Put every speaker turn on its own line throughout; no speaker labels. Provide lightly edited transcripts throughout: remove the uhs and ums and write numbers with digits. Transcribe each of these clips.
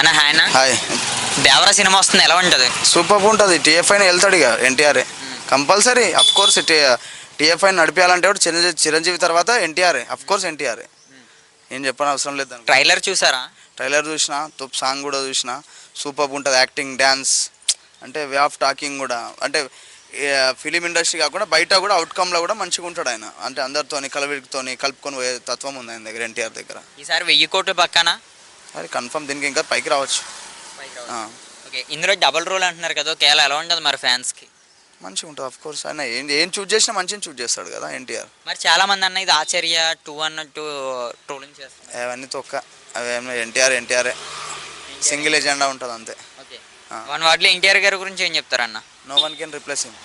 అన్న హాయ్ అన్న.
Hi.
Devara cinema వస్తుంది, ఎలా ఉంటుంది?
సూపర్ ఉంటుంది. టీఎఫ్ఐని వెళ్తాడు ఇక ఎన్టీఆర్ఏ కంపల్సరీ. అఫ్ కోర్స్ టీఎఫ్ఐని నడిపేయాలంటే కూడా చిరంజీవి తర్వాత ఎన్టీఆర్ఏ. Of course ఎన్టీఆర్ఏ. ఏం చెప్పని అవసరం లేదు.
ట్రైలర్ చూసారా?
ట్రైలర్ చూసిన, తుప్ సాంగ్ కూడా చూసిన. సూపర్ ఉంటుంది. యాక్టింగ్, డ్యాన్స్, అంటే వే ఆఫ్ టాకింగ్ కూడా, అంటే ఫిలిం ఇండస్ట్రీ కాకుండా బయట కూడా అవుట్కమ్లో కూడా మంచిగా ఉంటాడు ఆయన. అంటే అందరితోని కలుపుకొని పోయే తత్వం ఉంది ఆయన దగ్గర, ఎన్టీఆర్ దగ్గర.
ఈసారి 1000 కోట్లు పక్కన
అది కన్ఫర్మ్. దీనికి ఇంకా పైకి రావచ్చు.
ఓకే, ఇందులో డబుల్ రోల్ అంటున్నారు కదా, ఒకవేళ ఎలా ఉంటుంది మరి ఫ్యాన్స్కి?
మంచిగా ఉంటుంది. అఫ్ కోర్స్ ఆయన ఏం చూస్ చేసినా మంచిగా చూస్ చేస్తాడు కదా ఎన్టీఆర్.
మరి చాలా మంది అన్న ఇది ఆచార్య 2 అన్నట్టు ట్రోలింగ్ చేస్తారు.
అవన్నీ తొక్క. అవేమో ఎన్టీఆర్ఏ సింగిల్ ఎజెండా ఉంటుంది అంతే.
ఓకే, వన్ వాటిలో ఎన్టీఆర్ గారి గురించి ఏం చెప్తారన్న?
No one can replace him.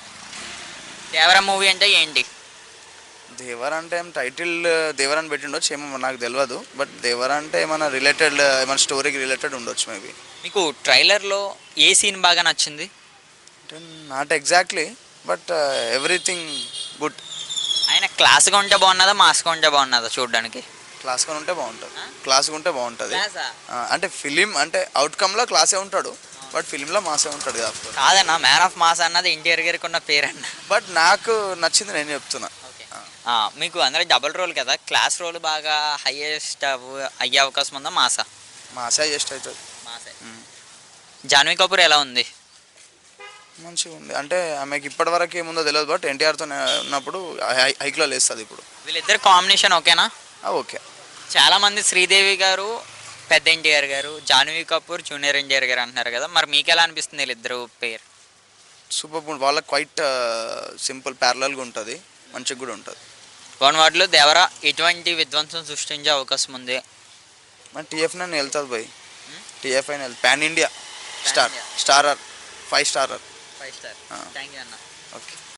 Devara movie అంటే ఏంటి?
దేవర్ అంటే ఏం టైటిల్ దేవర్ అని పెట్టిండొచ్చు, ఏమో నాకు తెలియదు. బట్ దేవర్ అంటే ఏమైనా రిలేటెడ్, ఏమైనా స్టోరీకి రిలేటెడ్ ఉండొచ్చు మేబీ.
మీకు ట్రైలర్లో ఏ సీన్ బాగా నచ్చింది?
అంటే not exactly, but everything good.
ఆయన క్లాస్గా ఉంటే బాగున్నదా, మాస్గా ఉంటే బాగున్నదా చూడడానికి?
క్లాస్గా ఉంటే బాగుంటుంది. అంటే ఫిలిం అంటే అవుట్కమ్లో క్లాసే ఉంటాడు, బట్ ఫిలింలో మాసే ఉంటాడు కదా.
కాదన్న, మ్యాన్ ఆఫ్ మాస్ అన్నది ఎన్టీఆర్ గారికి ఉన్న పేరన్న.
బట్ నాకు నచ్చింది నేను చెప్తున్నా.
మీకు అందరూ డబుల్ రోల్ కదా, క్లాస్ రోల్ బాగా హైయెస్ట్ అయ్యే అవకాశం ఉందా,
మాసే హైయెస్ట్ అవుతుంది.
మాసే. జాన్వీ కపూర్ ఎలా ఉంది?
మంచిగా ఉంది. అంటే ఆమెకి ఇప్పటి వరకు ఏముందో తెలియదు, బట్ ఎన్టీఆర్తో ఉన్నప్పుడు హైక్లో లేస్తుంది ఇప్పుడు.
వీళ్ళిద్దరు కాంబినేషన్ ఓకేనా?
ఓకే.
చాలామంది శ్రీదేవి గారు పెద్ద ఎన్టీఆర్ గారు, జాన్వీ కపూర్ జూనియర్ ఎన్టీఆర్ గారు అంటున్నారు కదా, మరి మీకు ఎలా అనిపిస్తుంది వీళ్ళిద్దరు పేరు?
సూపర్. వాళ్ళకి క్వైట్ సింపుల్ ప్యారలల్గా ఉంటుంది, మంచిగా కూడా ఉంటుంది.
వన్ వాటిలో దేవరా ఎటువంటి విధ్వంసం సృష్టించే అవకాశం ఉంది?
మరి టీఎఫ్ఐని వెళ్తుంది పోయి. టీఎఫ్ఐని pan India starrer 5 starrer.
5 star. Thank you అన్న.
ఓకే.